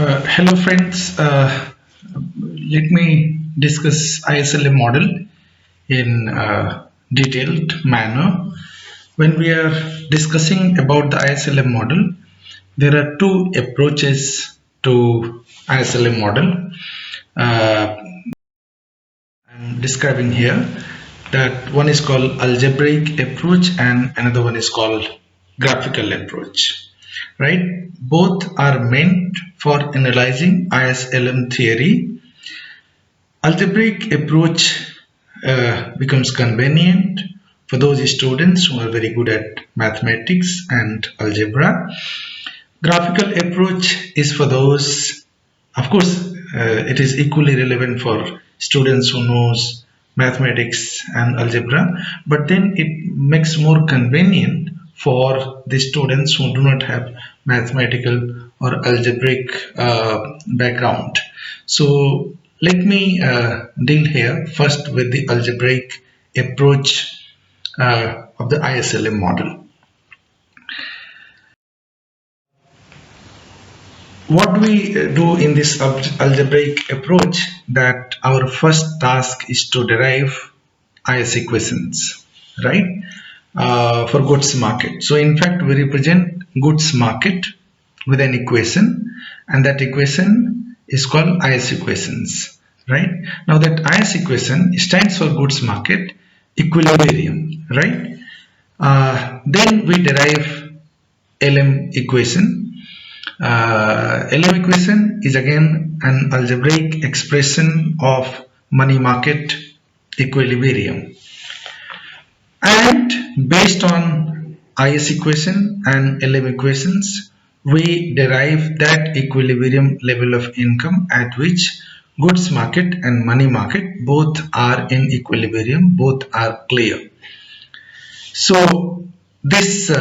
Hello friends, let me discuss ISLM model in detailed manner. When we are discussing about the ISLM model, there are two approaches to ISLM model. Uh, I'm describing here that one is called algebraic approach and another one is called graphical approach, right? Both are meant for analyzing ISLM theory. Algebraic approach becomes convenient for those students who are very good at mathematics and algebra. Graphical approach is for those, of course, it is equally relevant for students who knows mathematics and algebra, but then it makes more convenient for the students who do not have mathematical or algebraic background. So let me deal here first with the algebraic approach of the ISLM model. What we do in this algebraic approach, that our first task is to derive IS equations, right, for goods market. So in fact we represent goods market with an equation, and that equation is called IS equations, right? Now that IS equation stands for goods market equilibrium, right? Then we derive LM equation. LM equation is again an algebraic expression of money market equilibrium, and based on IS equation and LM equations we derive that equilibrium level of income at which goods market and money market both are in equilibrium, both are clear. So this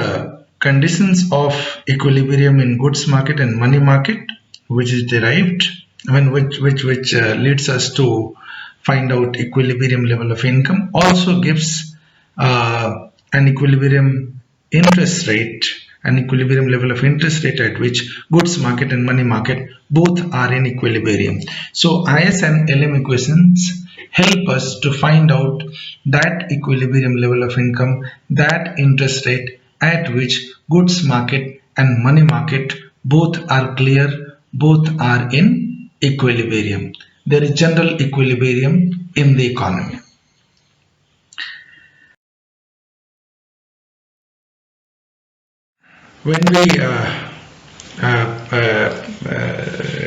conditions of equilibrium in goods market and money market, which is derived, which leads us to find out equilibrium level of income, also gives an equilibrium interest rate, an equilibrium level of interest rate at which goods market and money market both are in equilibrium. So IS and LM equations help us to find out that equilibrium level of income, that interest rate at which goods market and money market both are clear, both are in equilibrium. There is general equilibrium in the economy. When we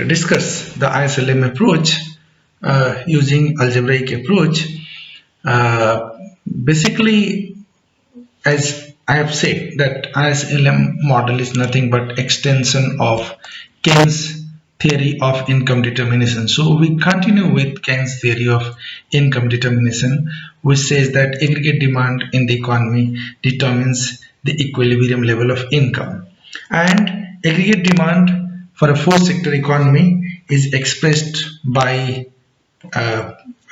discuss the ISLM approach using algebraic approach, basically, as I have said, that ISLM model is nothing but extension of Keynes theory of income determination. So we continue with Keynes theory of income determination, which says that aggregate demand in the economy determines the equilibrium level of income, and aggregate demand for a four sector economy is expressed by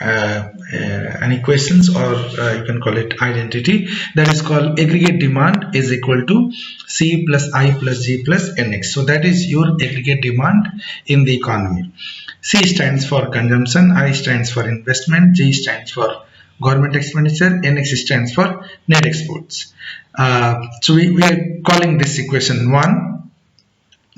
an equations, or you can call it identity, that is called aggregate demand is equal to C plus I plus G plus NX. So that is your aggregate demand in the economy. C stands for consumption, I stands for investment, G stands for government expenditure, NX stands for net exports. So we are calling this equation 1.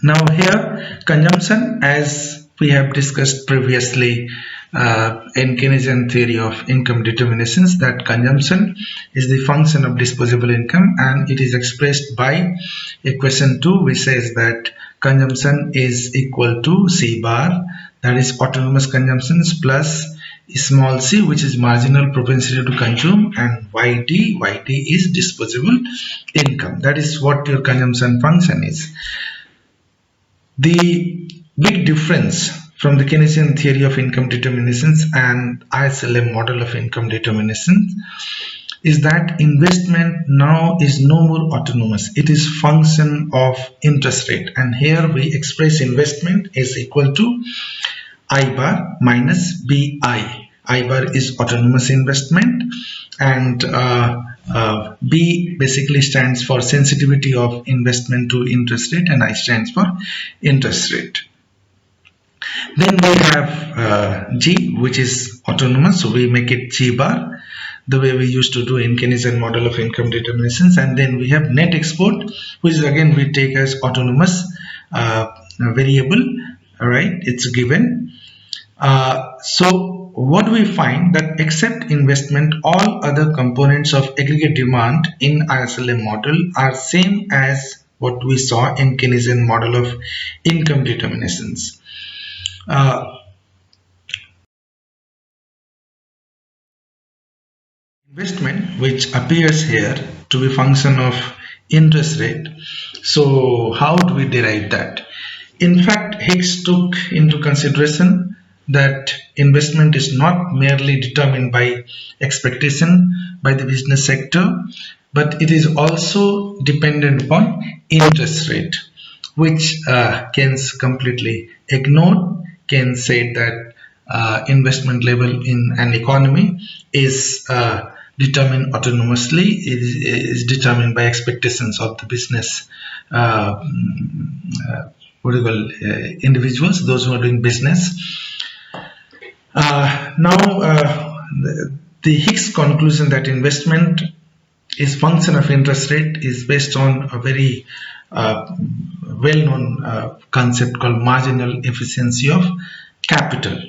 Now here consumption, as we have discussed previously in Keynesian theory of income determinations, that consumption is the function of disposable income, and it is expressed by equation 2, which says that consumption is equal to C bar, that is autonomous consumptions, plus small c, which is marginal propensity to consume, and YD is disposable income. That is what your consumption function is. The big difference from the Keynesian theory of income determinations and ISLM model of income determinations is that investment now is no more autonomous. It is function of interest rate, and here we express investment is equal to I bar minus BI. I bar is autonomous investment, and B basically stands for sensitivity of investment to interest rate, and I stands for interest rate. Then we have G, which is autonomous, so we make it G bar, the way we used to do in Keynesian model of income determinations. And then we have net export, which is again we take as autonomous variable. All right, it's given. So what we find that except investment, all other components of aggregate demand in ISLM model are same as what we saw in Keynesian model of income determinations. Investment, which appears here to be function of interest rate. So how do we derive that? In fact, Hicks took into consideration that investment is not merely determined by expectation by the business sector, but it is also dependent upon interest rate, which Keynes completely ignored. Keynes said that investment level in an economy is determined autonomously, is determined by expectations of the business individuals, those who are doing business. Now, the Hicks conclusion that investment is function of interest rate is based on a very well-known concept called marginal efficiency of capital,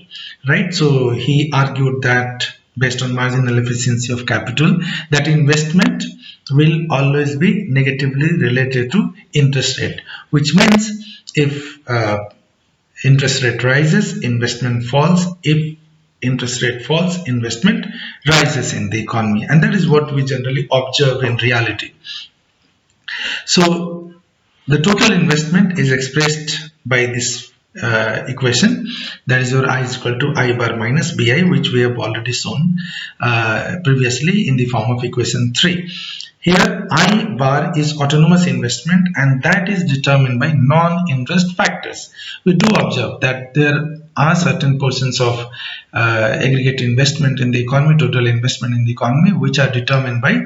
right? So he argued that based on marginal efficiency of capital, that investment will always be negatively related to interest rate, which means if interest rate rises, investment falls. If interest rate falls, investment rises in the economy, and that is what we generally observe in reality. So the total investment is expressed by this equation, that is your I is equal to I bar minus Bi, which we have already shown previously in the form of equation 3. Here I bar is autonomous investment, and that is determined by non-interest factors. We do observe that there are certain portions of aggregate investment in the economy, total investment in the economy, which are determined by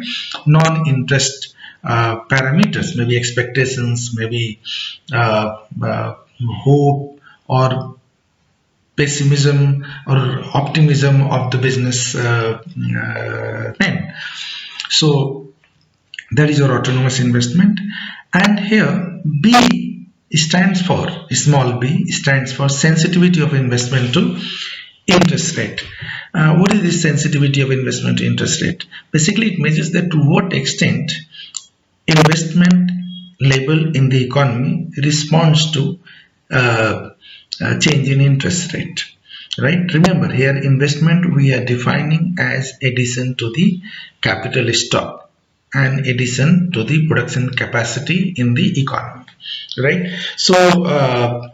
non-interest parameters, maybe expectations, maybe hope or pessimism or optimism of the business men. So that is your autonomous investment. And here B stands for, small b stands for sensitivity of investment to interest rate. What is this sensitivity of investment to interest rate? Basically, it measures that to what extent investment level in the economy responds to change in interest rate, right? Remember, here investment we are defining as addition to the capital stock and addition to the production capacity in the economy, right? So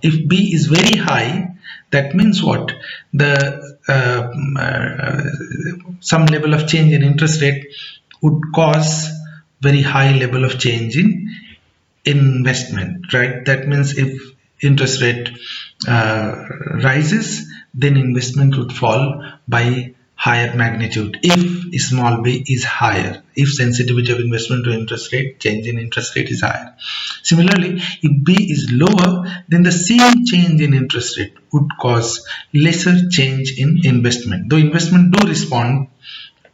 if B is very high, that means what? The some level of change in interest rate would cause very high level of change in investment, right? That means if interest rate rises, then investment would fall by higher magnitude if small b is higher, if sensitivity of investment to interest rate, change in interest rate is higher. Similarly, if b is lower, then the same change in interest rate would cause lesser change in investment, though investment do respond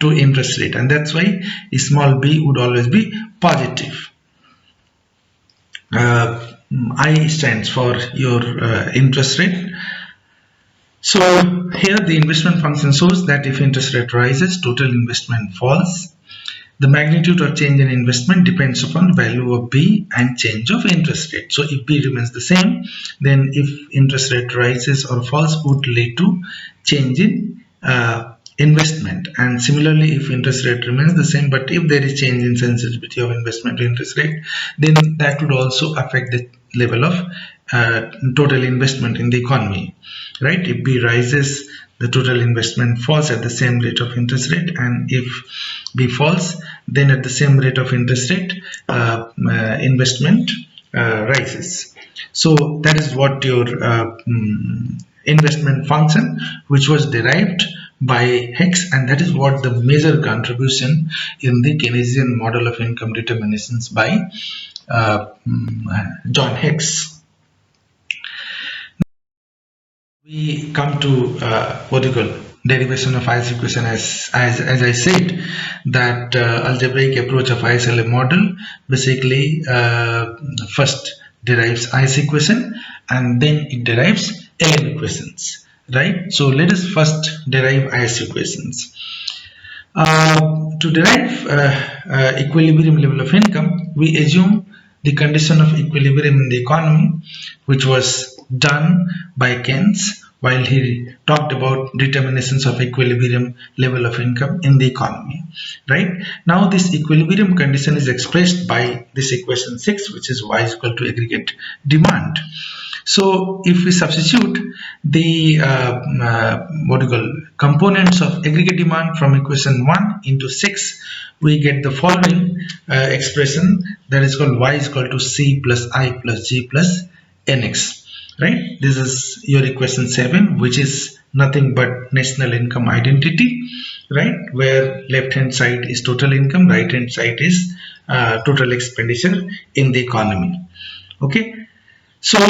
to interest rate, and that's why small b would always be positive. I stands for your interest rate. So here the investment function shows that if interest rate rises, total investment falls. The magnitude of change in investment depends upon value of B and change of interest rate. So if B remains the same, then if interest rate rises or falls would lead to change in investment. And similarly, if interest rate remains the same, but if there is change in sensitivity of investment to interest rate, then that would also affect the level of total investment in the economy, right? If B rises, the total investment falls at the same rate of interest rate, and if B falls, then at the same rate of interest rate investment rises. So that is what your investment function, which was derived by Hicks, and that is what the major contribution in the Keynesian model of income determinations by John Hicks. we come to what you call derivation of IS equation. As I said, that algebraic approach of ISLM model basically first derives IS equation and then it derives LM equations, right? So let us first derive IS equations. To derive equilibrium level of income, we assume the condition of equilibrium in the economy, which was done by Keynes while he talked about determinations of equilibrium level of income in the economy. Right now, this equilibrium condition is expressed by this equation 6, which is y is equal to aggregate demand. So if we substitute the what you call components of aggregate demand from equation 1 into 6, we get the following expression, that is called y is equal to c plus I plus g plus nx. Right, this is your equation 7, which is nothing but national income identity, right, where left hand side is total income, right hand side is total expenditure in the economy. Okay, so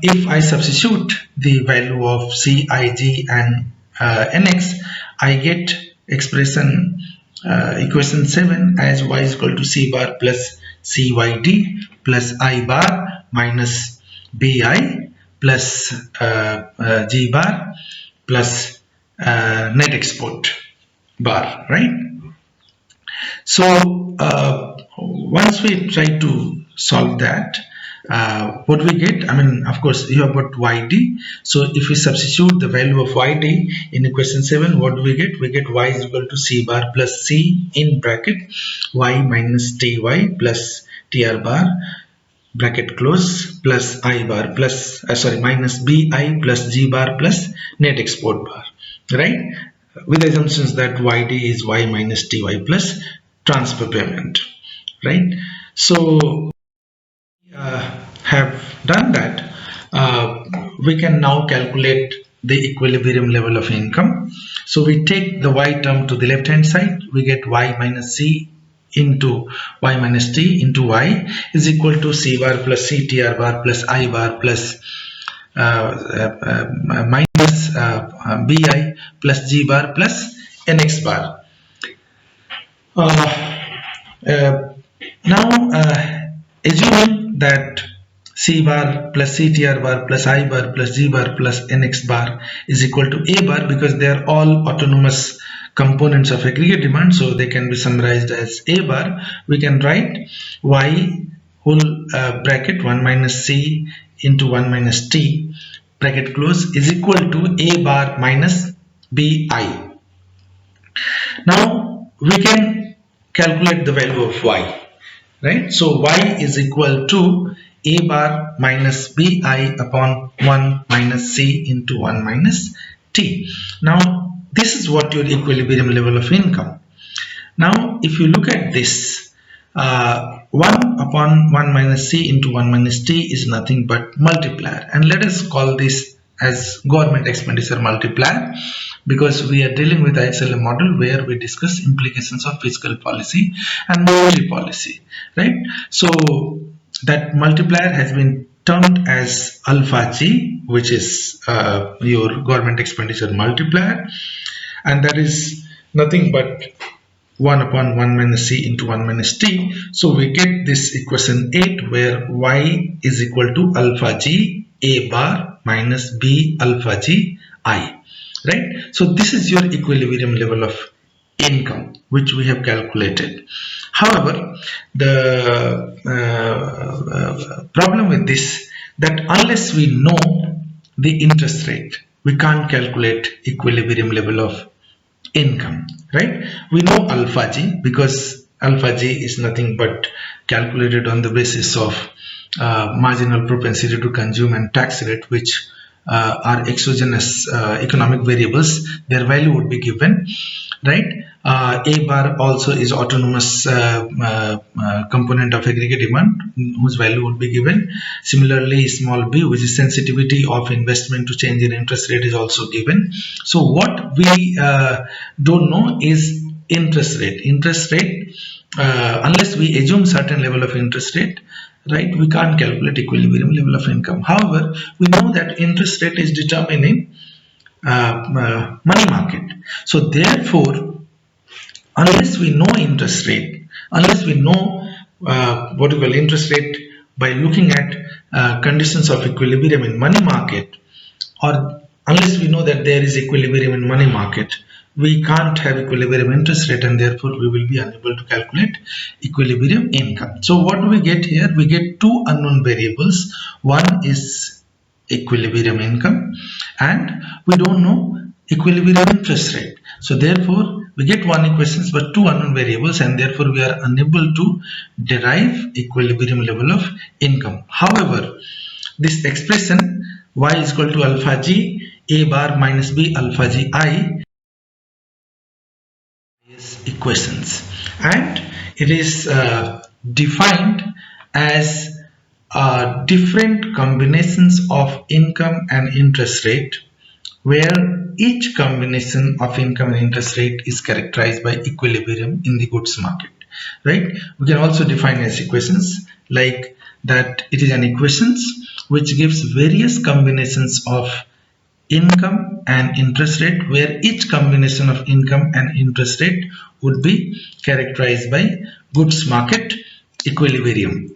if I substitute the value of C, I, G and Nx, I get expression equation 7 as y is equal to C bar plus CYD plus I bar minus BI plus G bar plus net export bar, right? So once we try to solve that, what we get, I mean, of course, you have got yd. So if we substitute the value of yd in equation 7, what do we get? We get y is equal to c bar plus c in bracket y minus ty plus tr bar bracket close plus I bar plus minus bi plus g bar plus net export bar, right, with assumptions that yd is y minus ty plus transfer payment, right? So have done that, we can now calculate the equilibrium level of income. So we take the y term to the left hand side, we get y minus c into y minus t into y is equal to c bar plus c tr bar plus I bar plus minus bi plus g bar plus nx bar. Now assuming that c bar plus ctr bar plus I bar plus g bar plus nx bar is equal to a bar, because they are all autonomous components of aggregate demand, so they can be summarized as a bar. We can write y whole bracket 1 minus c into 1 minus t bracket close is equal to a bar minus bi. Now we can calculate the value of y, right? So y is equal to a bar minus bi upon 1 minus c into 1 minus t. Now this is what your equilibrium level of income. Now if you look at this, 1 upon 1 minus c into 1 minus t is nothing but multiplier, and let us call this as government expenditure multiplier, because we are dealing with ISLM model where we discuss implications of fiscal policy and monetary policy, right? So that multiplier has been termed as alpha G, which is your government expenditure multiplier, and that is nothing but 1 upon 1 minus c into 1 minus t. So we get this equation 8 where y is equal to alpha G a bar minus b alpha G I, right? So this is your equilibrium level of income, which we have calculated. However, the problem with this, that unless we know the interest rate, we can't calculate equilibrium level of income, right? We know alpha G because alpha G is nothing but calculated on the basis of marginal propensity to consume and tax rate, which are exogenous economic variables. Their value would be given, right? A bar also is autonomous component of aggregate demand, whose value would be given. Similarly, small b, which is sensitivity of investment to change in interest rate, is also given. So what we don't know is interest rate. Unless we assume certain level of interest rate, right? We can't calculate equilibrium level of income. However, we know that interest rate is determining money market. So therefore, unless we know interest rate, unless we know what we call interest rate by looking at conditions of equilibrium in money market, or unless we know that there is equilibrium in money market, we can't have equilibrium interest rate, and therefore we will be unable to calculate equilibrium income. So what do we get here? We get two unknown variables. One is equilibrium income, and we don't know equilibrium interest rate. So therefore we get one equations but two unknown variables, and therefore we are unable to derive equilibrium level of income. However, this expression y is equal to alpha g a bar minus b alpha g I is equations, and it is defined as different combinations of income and interest rate, where each combination of income and interest rate is characterized by equilibrium in the goods market, right? We can also define as equations like that. It is an equations which gives various combinations of income and interest rate, where each combination of income and interest rate would be characterized by goods market equilibrium.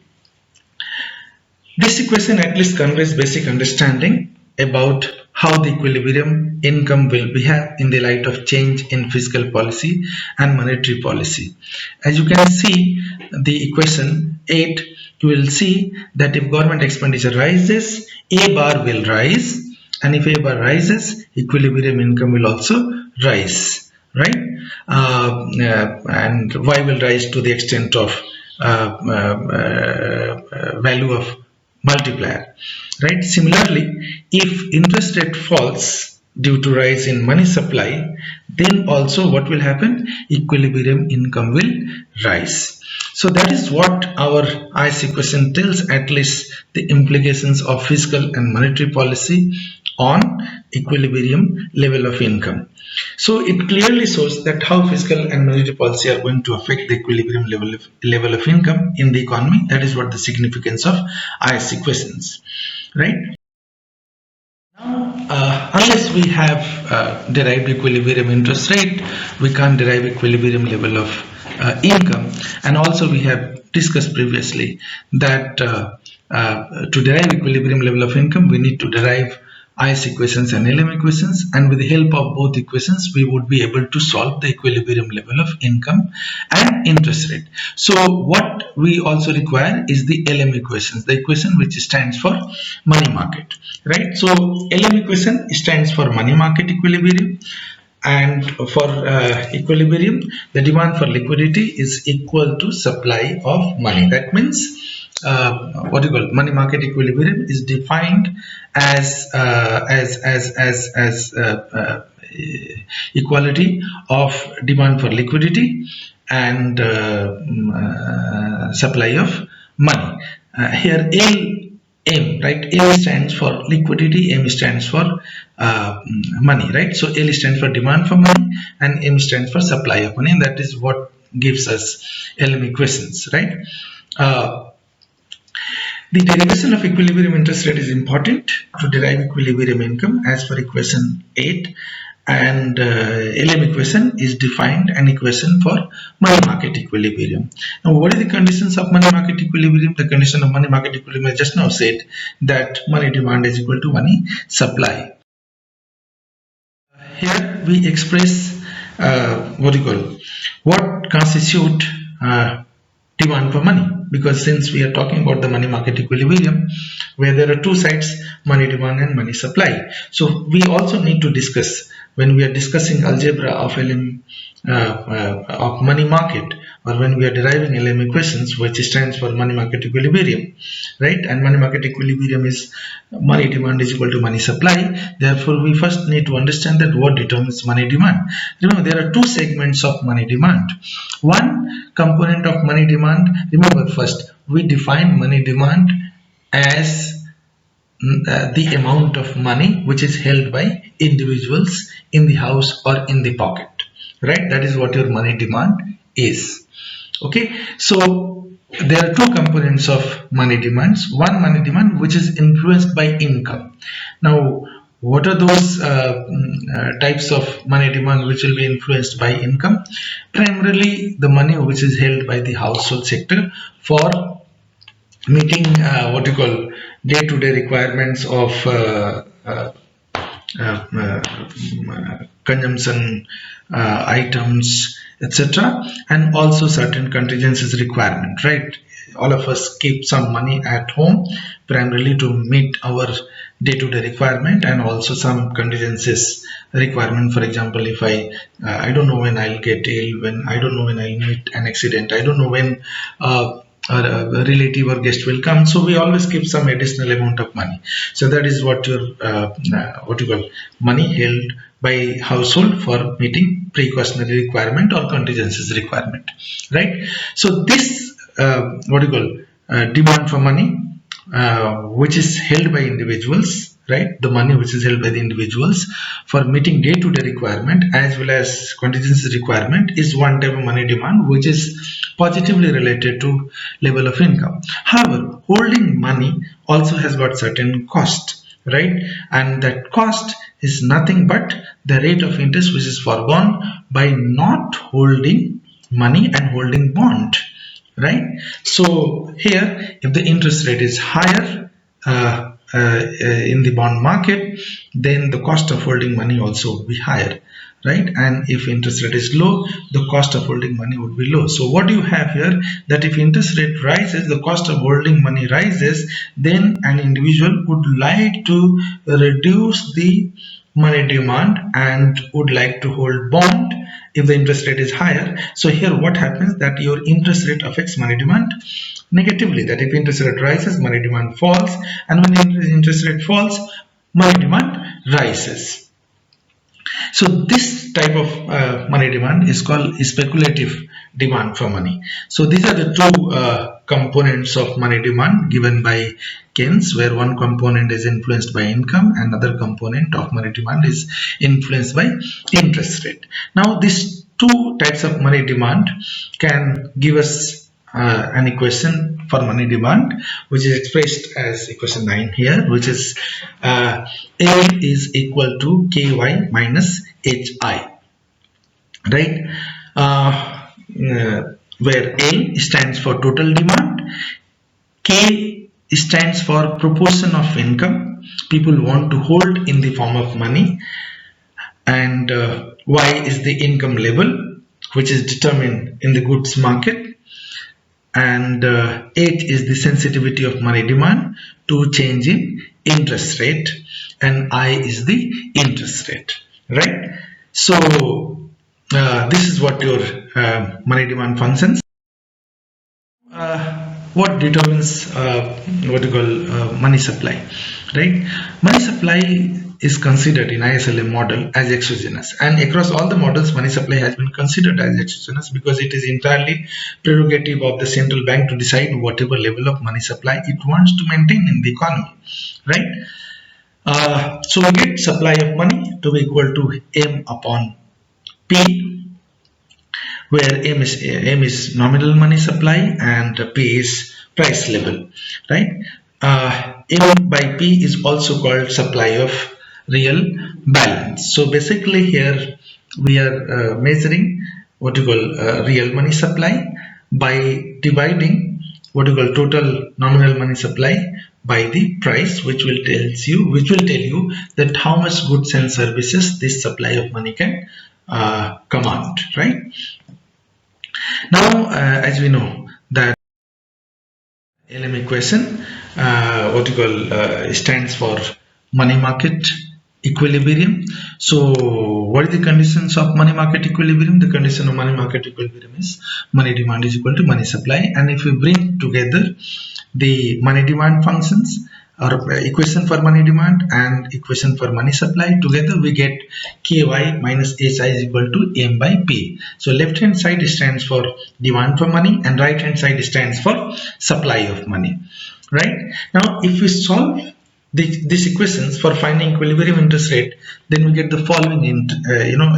This equation at least conveys basic understanding about how the equilibrium income will behave in the light of change in fiscal policy and monetary policy. As you can see the equation 8, you will see that if government expenditure rises, A bar will rise, and if A bar rises, equilibrium income will also rise, right? And Y will rise to the extent of value of multiplier, right? Similarly, if interest rate falls due to rise in money supply, then also what will happen? Equilibrium income will rise. So that is what our IS equation tells, at least the implications of fiscal and monetary policy on equilibrium level of income. So it clearly shows that how fiscal and monetary policy are going to affect the equilibrium level of income in the economy. That is what the significance of IS equations, right? Unless we have derived equilibrium interest rate, we can't derive equilibrium level of income. And also we have discussed previously that to derive equilibrium level of income, we need to derive IS equations and LM equations, and with the help of both equations we would be able to solve the equilibrium level of income and interest rate. So what we also require is the LM equations, the equation which stands for money market, right? So LM equation stands for money market equilibrium, and for equilibrium, the demand for liquidity is equal to supply of money. That means what you call money market equilibrium is defined as equality of demand for liquidity and supply of money. Here M, right? L stands for liquidity, M stands for money, right? So L stands for demand for money and M stands for supply of money, and that is what gives us LM equations, right? The derivation of equilibrium interest rate is important to derive equilibrium income as per equation 8, and LM equation is defined an equation for money market equilibrium. Now, what is the conditions of money market equilibrium? The condition of money market equilibrium I just now said that money demand is equal to money supply. Here we express what constitute demand for money, because since we are talking about the money market equilibrium where there are two sides, money demand and money supply. So we also need to discuss, when we are discussing algebra of LM of money market, or when we are deriving LM equations, which stands for money market equilibrium, right? And money market equilibrium is money demand is equal to money supply. Therefore we first need to understand that what determines money demand. Remember, there are two segments of money demand. One component of money demand, remember, first we define money demand as the amount of money which is held by individuals in the house or in the pocket, right? That is what your money demand is. Okay, so there are two components of money demands. One, money demand which is influenced by income. Now, what are those types of money demand which will be influenced by income? Primarily the money which is held by the household sector for meeting what you call day-to-day requirements of consumption items, etc., and also certain contingencies requirement, right? All of us keep some money at home primarily to meet our day-to-day requirement, and also some contingencies requirement. For example, if I don't know when I'll get ill, when I don't know when I'll meet an accident, I don't know when a relative or guest will come, so we always keep some additional amount of money. So that is what your what you call money held by household for meeting precautionary requirement or contingencies requirement, right? So this what you call demand for money which is held by individuals, right? The money which is held by the individuals for meeting day-to-day requirement as well as contingency requirement is one type of money demand which is positively related to level of income. However, holding money also has got certain cost, right? And that cost is nothing but the rate of interest which is foregone by not holding money and holding bond, right? So here, if the interest rate is higher in the bond market, then the cost of holding money also will be higher, right? And if interest rate is low, the cost of holding money would be low. So what do you have here? That if interest rate rises, the cost of holding money rises, then an individual would like to reduce the money demand and would like to hold bond if the interest rate is higher. So here what happens, that your interest rate affects money demand negatively, that if interest rate rises, money demand falls, and when interest rate falls, money demand rises. So this type of money demand is called speculative demand for money. So these are the two components of money demand given by Keynes, where one component is influenced by income and another component of money demand is influenced by interest rate. Now these two types of money demand can give us an equation for money demand, which is expressed as equation 9 here, which is L is equal to Ky minus Hi, right? Where L stands for total demand, K stands for proportion of income people want to hold in the form of money, and Y is the income level which is determined in the goods market, and H is the sensitivity of money demand to change in interest rate, and I is the interest rate, right? So this is what your money demand functions. What determines what you call money supply, right? Money supply is considered in ISLM model as exogenous, and across all the models money supply has been considered as exogenous because it is entirely prerogative of the central bank to decide whatever level of money supply it wants to maintain in the economy, right? So we get supply of money to be equal to M upon P, where M is nominal money supply and P is price level, right? M by P is also called supply of real balance. So basically here we are measuring what you call real money supply by dividing what you call total nominal money supply by the price, which will tell you that how much goods and services this supply of money can command, right? Now, as we know that LM equation, what you call stands for money market equilibrium. So, what are the conditions of money market equilibrium? The condition of money market equilibrium is money demand is equal to money supply, and if we bring together the money demand functions or equation for money demand and equation for money supply, together we get Ky minus Hi is equal to M by P. So left hand side stands for demand for money and right hand side stands for supply of money, right? Now if we solve these equations for finding equilibrium interest rate, then we get the following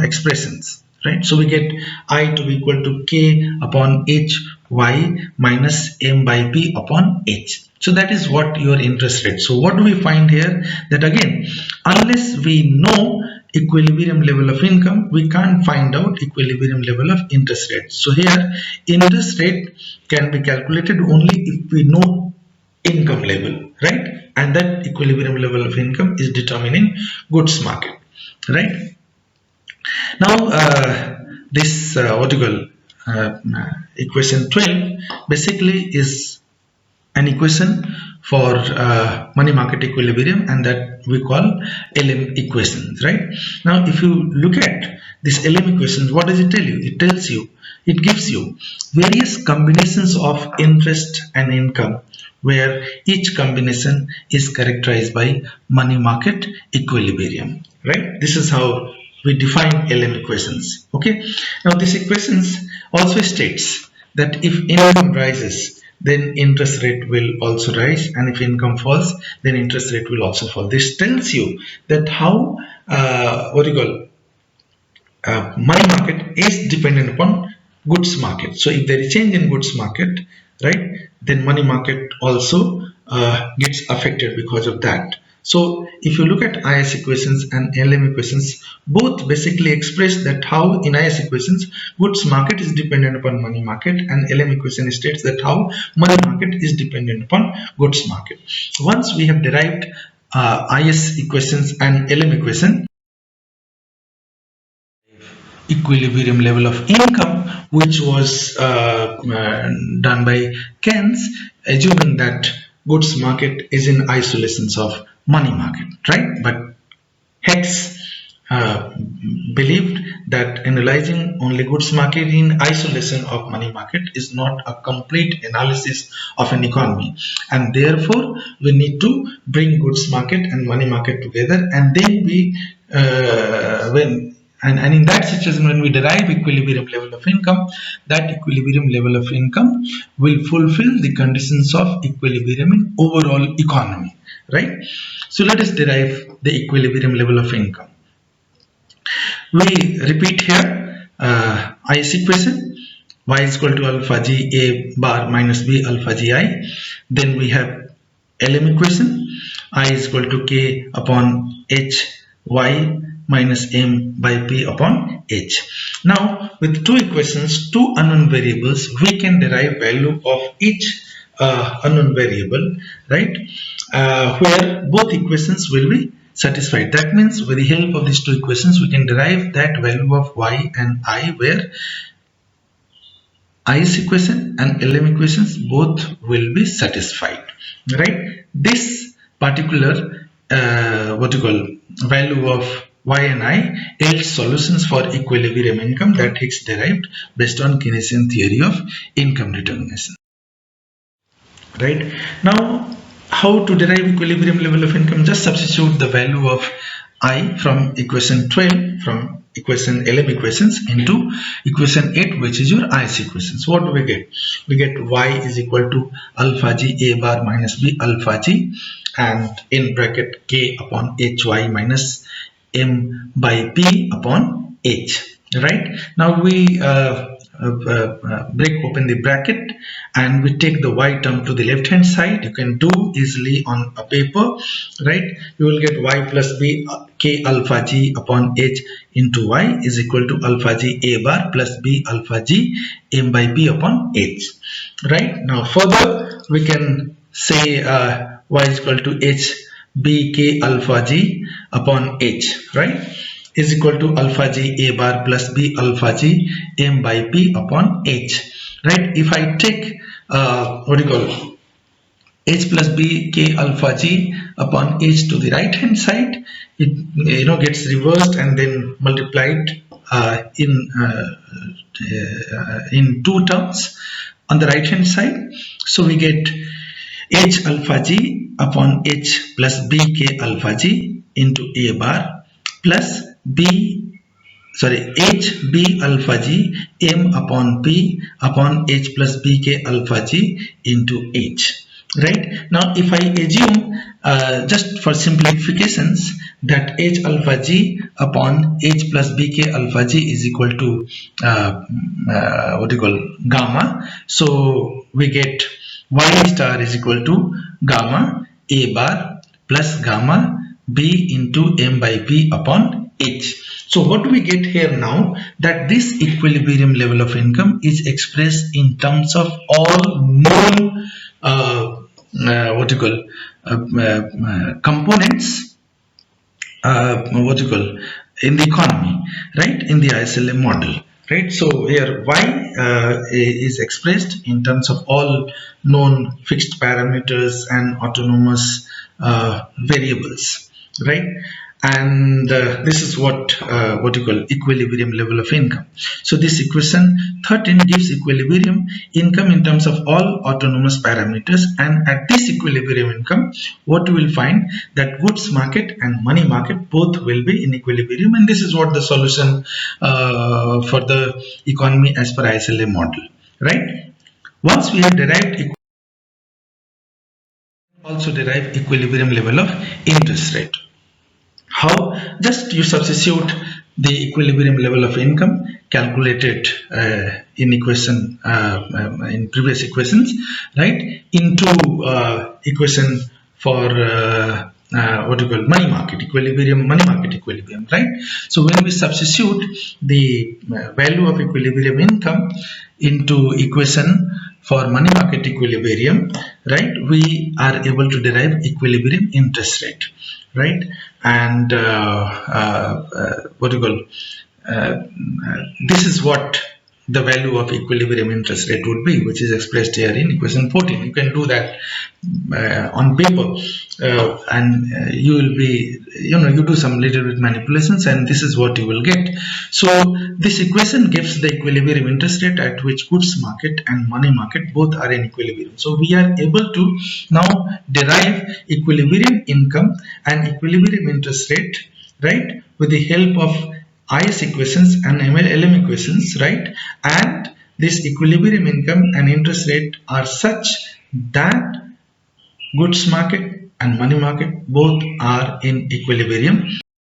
expressions, right? So we get I to be equal to K upon H y minus m by p upon h. So that is what your interest rate. So what do we find here? That again, unless we know equilibrium level of income, we can't find out equilibrium level of interest rate. So here interest rate can be calculated only if we know income level, right? And that equilibrium level of income is determining goods market, right? Now this what you call equation 12 basically is an equation for money market equilibrium, and that we call LM equations, right? Now if you look at this LM equations, what does it tell you? It tells you, it gives you various combinations of interest and income, where each combination is characterized by money market equilibrium, right? This is how we define LM equations. Okay, now this equations also states that if income rises, then interest rate will also rise, and if income falls, then interest rate will also fall. This tells you that how what you call money market is dependent upon goods market. So if there is change in goods market, right, then money market also gets affected because of that. So if you look at IS equations and LM equations, both basically express that how in IS equations goods market is dependent upon money market, and LM equation states that how money market is dependent upon goods market. Once we have derived IS equations and LM equation, equilibrium level of income, which was done by Keynes, assuming that goods market is in isolations of money market, right? But Hicks believed that analyzing only goods market in isolation of money market is not a complete analysis of an economy, and therefore we need to bring goods market and money market together, and then we and in that situation, when we derive equilibrium level of income, that equilibrium level of income will fulfill the conditions of equilibrium in overall economy, right? So let us derive the equilibrium level of income. We repeat here IS equation, y is equal to alpha g a bar minus b alpha gi. Then we have LM equation, I is equal to k upon h y minus m by p upon h. Now with two equations, two unknown variables, we can derive value of each unknown variable, right? Where both equations will be satisfied. That means with the help of these two equations, we can derive that value of y and I, where IS equation and LM equations both will be satisfied, right? This particular what you call value of y and I yields solutions for equilibrium income that Hicks derived based on Keynesian theory of income determination. Right now, how to derive equilibrium level of income? Just substitute the value of I from equation 12 from equation LM equations into equation 8, which is your IS equations. What do we get? We get y is equal to alpha g a bar minus b alpha g, and in bracket k upon hy minus m by p upon h. Right now we break open the bracket and we take the y term to the left hand side. You can do easily on a paper, right? You will get y plus b k alpha g upon h into y is equal to alpha g a bar plus b alpha g m by p upon h. Right now further we can say y is equal to h b k alpha g upon h, right, is equal to alpha g a bar plus b alpha g m by p upon h, right? If I take what do you call h plus b k alpha g upon h to the right hand side, it gets reversed and then multiplied in two terms on the right hand side. So we get h alpha g upon h plus b k alpha g into a bar plus h b alpha g m upon p upon h plus b k alpha g into h, right? Now if I assume just for simplifications that h alpha g upon h plus bk alpha g is equal to what do you call gamma, so we get y star is equal to gamma a bar plus gamma b into m by b upon h. So what do we get here now? That this equilibrium level of income is expressed in terms of all known what you call components, what you call in the economy, right, in the ISLM model, right? So here y is expressed in terms of all known fixed parameters and autonomous variables, right? And this is what you call equilibrium level of income. So this equation 13 gives equilibrium income in terms of all autonomous parameters, and at this equilibrium income what you will find that goods market and money market both will be in equilibrium, and this is what the solution for the economy as per ISLA model, right? Once we have derived also derive equilibrium level of interest rate. How? Just you substitute the equilibrium level of income calculated in equation in previous equations, right, into equation for what you call money market equilibrium, money market equilibrium, right? So when we substitute the value of equilibrium income into equation for money market equilibrium, right, we are able to derive equilibrium interest rate, right? And what do you call this is what the value of equilibrium interest rate would be, which is expressed here in equation 14. You can do that on paper, and you will be, you do some little bit manipulations, and this is what you will get. So this equation gives the equilibrium interest rate at which goods market and money market both are in equilibrium. So we are able to now derive equilibrium income and equilibrium interest rate, right, with the help of IS equations and LM equations, right? And this equilibrium income and interest rate are such that goods market and money market both are in equilibrium.